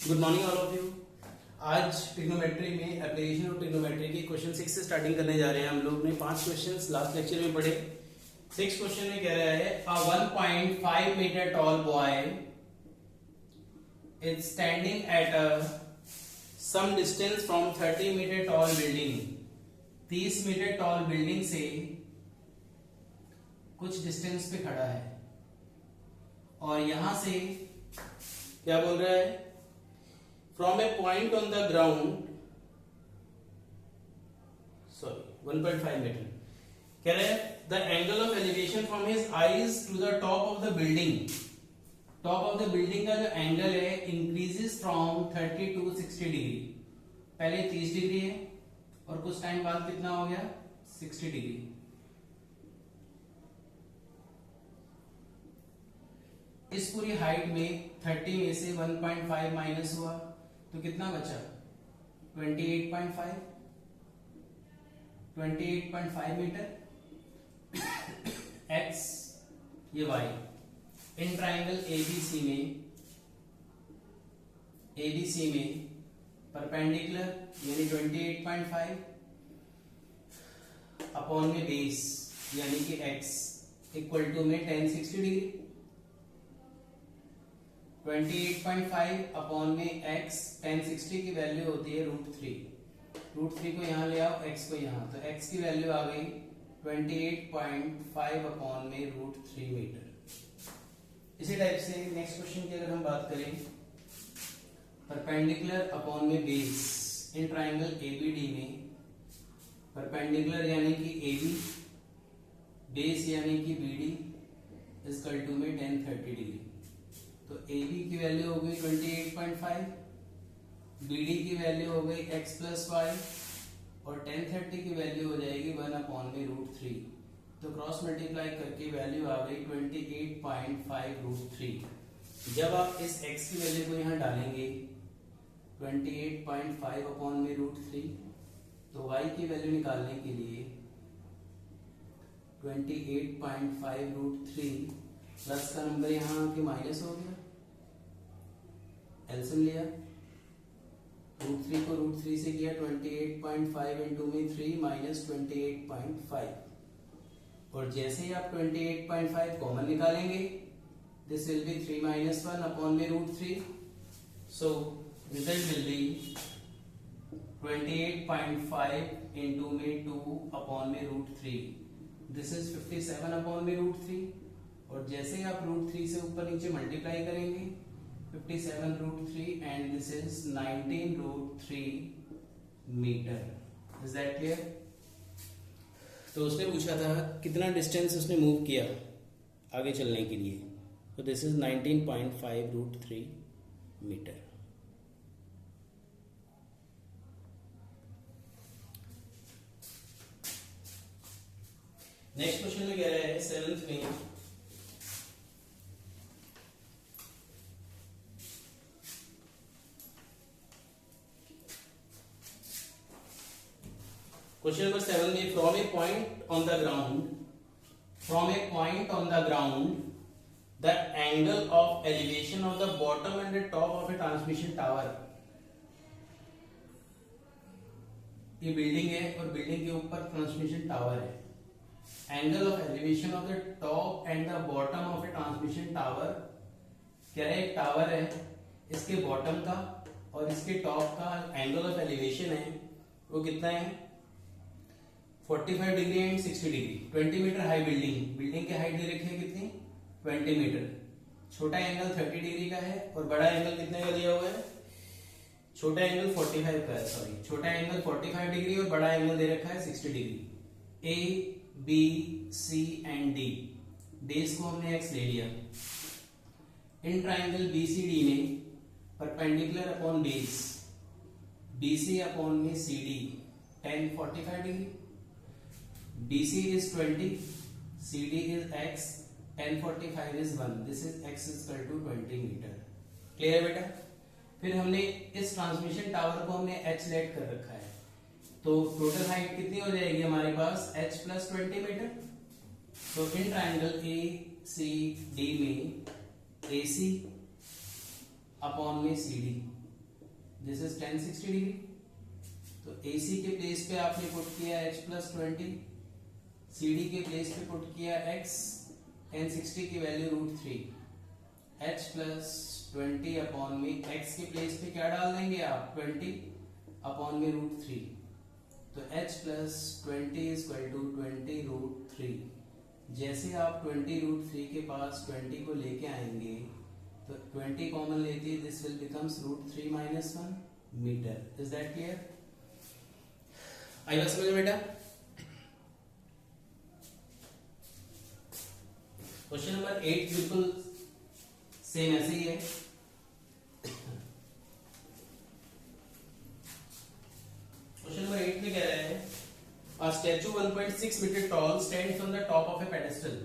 Good morning all of you. आज trigonometry में application of trigonometry के क्वेश्चन 6 से स्टार्टिंग करने जा रहे हैं। हम लोग ने 5 क्वेश्चंस लास्ट लेक्चर में पढ़े। 6 क्वेश्चन में कह रहा है a 1.5 metre tall boy is standing at a some distance from 30 metre tall building. 30 metre tall building से कुछ डिस्टेंस पे खड़ा है और यहां से क्या बोल रहा है, from a point on the ground, sorry 1.5 metre कह रहे हैं the angle of elevation from his eyes to the top of the building. Top of the building का जो एंगल है इंक्रीजेस फ्रॉम 30 टू 60 डिग्री। पहले 30 डिग्री है और कुछ टाइम बाद कितना हो गया 60 डिग्री। इस पूरी हाइट में 30 में से 1.5 माइनस हुआ तो कितना बचा 28.5 मीटर x ये y। इन ट्राइंगल ABC में परपेंडिकुलर यानी 28.5 अपॉन में बेस यानी कि x इक्वल टू में tan 60 डिग्री। 28.5 अपॉन में x tan 60 की वैल्यू होती है √3 को यहाँ ले आओ, x को यहाँ, तो x की वैल्यू आ गई 28.5 अपॉन में √3 मीटर। इसी टाइप से नेक्स्ट क्वेश्चन की अगर हम बात करें, परपेंडिकुलर अपॉन में बेस इन ट्राइंगल ABD में परपेंडिकुलर यानी कि AB, बेस यानी कि BD इक्वल टू में tan 30 डिग्री। तो AB की वैल्यू हो गई 28.5, BD की वैल्यू हो गई x प्लस y और tan 30 की वैल्यू हो जाएगी 1 अपॉन में √3। तो क्रॉस मल्टीप्लाई करके वैल्यू आ गई 28.5 √3। जब आप इस x की वैल्यू को यहाँ डालेंगे 28.5 अपॉन में √3, तो y की वैल्यू निकालने के लिए 28.5 √3 प्लस का नंबर यहाँ आके माइनस हो गया, एलसीएम लिया, √3 को √3 से किया 28.5 इंटू में 3 माइनस 28.5 और जैसे ही आप 28.5 कॉमन निकालेंगे this will be 3 minus 1 upon में √3। So result will be 28.5 into में 2 अपॉन में √3, दिस इज 57 अपॉन में √3 और जैसे ही आप √3 से ऊपर नीचे मल्टीप्लाई करेंगे 57 √3 and this is 19 √3 metre. Is that clear? तो उसने पूछा था कितना डिस्टेंस उसने मूव किया आगे चलने के लिए, तो this is 19.5 √3 metre. Next question में कह रहा है 7th में क्वेश्चन नंबर 7 में from a point on the ground the angle of elevation of the bottom and the top of A transmission tower. ये बिल्डिंग है और बिल्डिंग के ऊपर ट्रांसमिशन टावर है। Angle of elevation of the top and the bottom of A transmission tower, क्या है, एक tower है, इसके बॉटम का और इसके टॉप का एंगल ऑफ एलिवेशन है वो कितना है 45 degree and 60 degree. 20 metre high building की हाइट दे रखी है कितनी 20 मीटर। छोटा एंगल 30 डिग्री का है और बड़ा एंगल कितने का दिया हुआ है, छोटा एंगल 45 का है, सॉरी छोटा एंगल 45 डिग्री और बड़ा एंगल दे रखा है 60 degree. A B C and D, base को हमने x ले लिया। इन ट्राइंगल BCD में perpendicular upon base BC upon में CD tan 45 degree, BC is 20, CD is x, tan 45 is 1, this is x is equal to 20 metre. Clear है बेटा? फिर हमने इस ट्रांसमिशन टावर को हमने h लेट कर रखा है, तो टोटल हाइट कितनी हो जाएगी हमारे पास h प्लस 20 मीटर। तो इन ट्राइंगल ACD में AC अपॉन में CD this is tan 60 degree. तो AC के प्लेस पे आपने पुट किया h प्लस 20, CD के प्लेस पे पुट किया x, tan 60 की वैल्यू √3, h प्लस 20 अपॉन में x के प्लेस पे क्या डाल देंगे आप 20 अपॉन में √3। तो h plus 20 is equal to 20 √3। जैसे आप 20 √3 के पास 20 को लेके आएंगे तो 20 कॉमन लेते हैं, this will becomes √3 minus 1 metre. Is that clear? आई बात समझ में बेटा? क्वेश्चन नंबर 8 बिल्कुल सेम ऐसे ही है। क्वेश्चन नंबर 8 में कह रहा है A statue 1.6 meter tall stands on the top of a pedestal.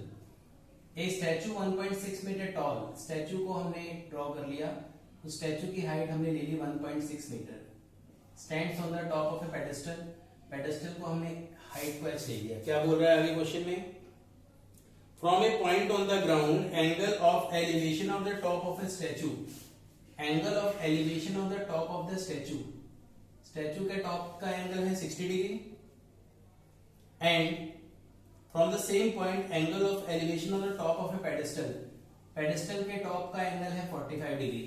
A statue 1.6 meter tall, statue को हमने ड्रॉ कर लिया, उस स्टैचू की हाइट हमने ले ली 1.6 metre. Stands on the top of a pedestal, pedestal को हमने हाइट को h ले लिया। क्या बोल रहा है आगे क्वेश्चन में? From a point on the ground, angle of elevation of the top of a statue, angle of elevation of the top of the statue, statue के टॉप का एंगल है 60 degree, and from the same point angle of elevation on the top of a pedestal, pedestal के top का angle है 45 degree.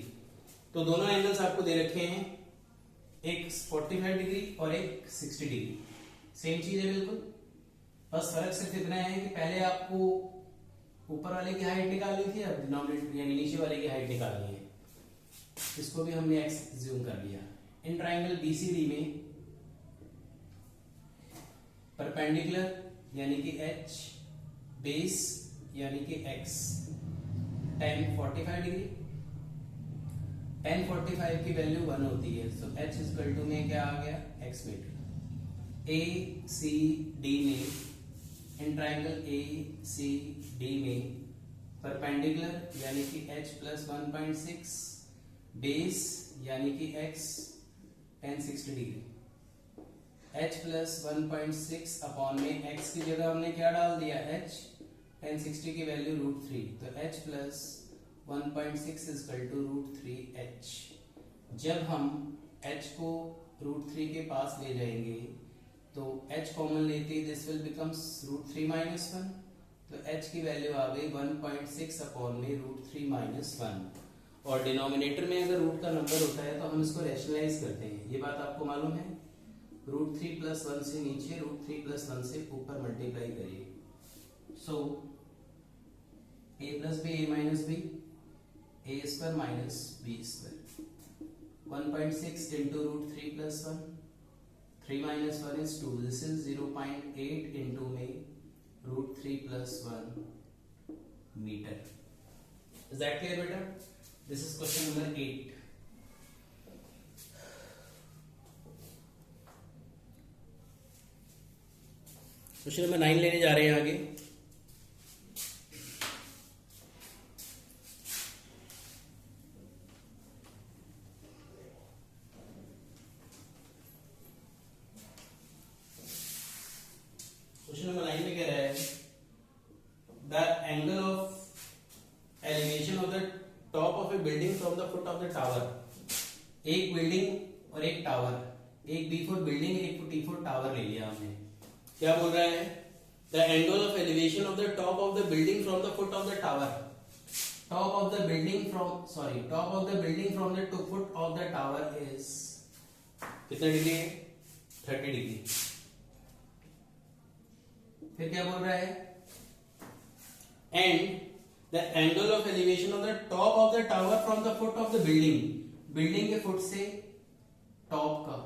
तो दोनों angles आपको दे रखे हैं, एक 45 डिग्री और एक 60 डिग्री। सेम चीज है बिल्कुल, बस फर्क सिर्फ इतना है कि पहले आपको ऊपर वाले की हाइट निकालनी थी, अब डिनोमिनेटर यानी नीचे वाले की हाइट निकालनी है। इसको भी हमने x ज्यूम कर लिया। इन ट्राइंगल BCD में परपेंडिकुलर यानी कि h, बेस यानी कि x, tan 45 डिग्री, tan 45 की वैल्यू 1 होती है, तो h इक्वल टू में क्या आ गया x मीटर। ACD में, इन ट्राइंगल ACD में परपेंडिकुलर यानी कि h प्लस 1.6, बेस यानी कि x tan 60 degree, h plus 1.6 upon में x की जगह हमने क्या डाल दिया h, tan 60 की वैल्यू √3, तो h plus 1.6 is equal to √3h। जब हम h को √3 के पास ले जाएंगे तो h कॉमन लेते हैं, दिस विल बिकम्स √3 माइनस 1, तो h की वैल्यू आ गई 1.6 अपॉन में √3 माइनस 1। और डिनोमिनेटर में अगर रूट का नंबर होता है तो हम इसको रैशनलाइज करते हैं, ये बात आपको मालूम है। √3 प्लस 1 से नीचे, √3 प्लस 1 से ऊपर मल्टीप्लाई करिए। So a plus B, a minus B, a square minus B square, 1.6 into √3 plus 1, 3 minus 1 is 2, this is 0.8 into में √3 plus 1 metre. Is that clear बेटा? This is question number 8। Question number 9 लेने जा रहे हैं आगे। Question number 9 में कह रहा है the angle of elevation of the top of A building from the foot of the tower. एक बिल्डिंग और एक टावर, एक B4 बिल्डिंग, एक T4 टावर ले लिया हमने। क्या बोल रहा है? The angle of elevation of the top of the building from the foot of the tower, top of the building from the foot of the tower is कितना degree है? 30 डिग्री। फिर क्या बोल रहा है? And the angle of elevation of the top of the tower from the foot of the building, building के foot से top का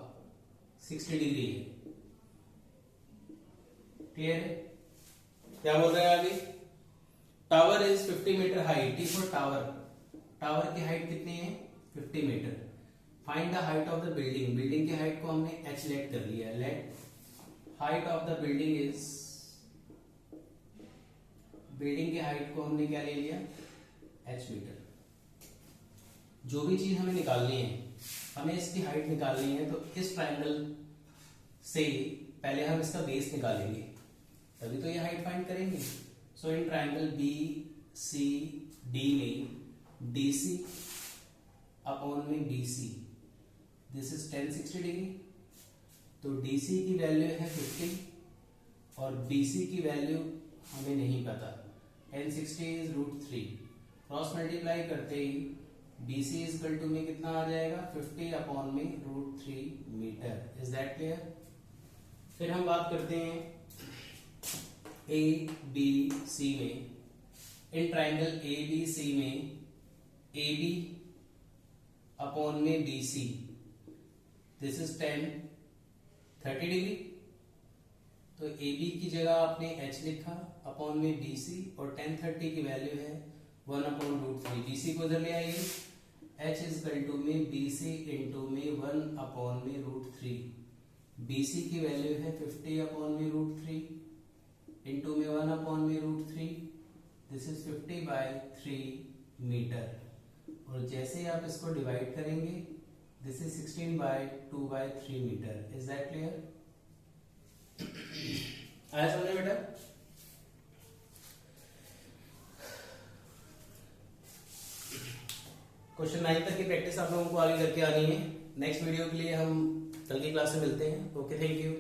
60 डिग्री है। क्लियर है? क्या बोल रहा है आगे? Tower is 50 metre height, T4 tower, tower की हाइट कितनी है? 50 metre. Find the height of the building, building की हाइट को हमने h लेट कर लिया। Let height of the building is, building की हाइट को हमने क्या ले लिया? h metre. जो भी चीज हमें निकालनी है, हमें इसकी हाइट निकालनी है, तो इस ट्रायंगल से पहले हम इसका बेस निकालेंगे, तभी तो ये हाइट फाइंड करेंगे। सो इन ट्रायंगल BCD में DC अपॉन में BC, this is tan 60 degree. तो DC की वैल्यू है 50 और BC की वैल्यू हमें नहीं पता। tan 60 इज √3, क्रॉस मल्टीप्लाई करते ही BC इज इक्वल टू में कितना आ जाएगा 50 अपॉन में √3 मीटर। Is that clear? फिर हम बात करते हैं ABC में, इन ट्राइंगल ABC में AB अपॉन में BC, this is tan 30 degree. तो AB की जगह आपने H लिखा अपॉन में BC और tan 30 की वैल्यू है 1 अपॉन √3। BC को इधर ले आइए, H इज इक्वल टू में BC इंटू में 1 अपॉन में √3। BC की वैल्यू है 50 अपॉन में √3 इंटू में 1 अपॉन में √3, दिस इज 50/3 मीटर। और जैसे आप इसको डिवाइड करेंगे, this is 16/2/3 metre. Is that clear? आया समझ में बेटा? क्वेश्चन 9 तक की प्रैक्टिस आप लोगों को आगे करके आनी है। नेक्स्ट वीडियो के लिए हम कल की क्लास में मिलते हैं। Okay, thank you.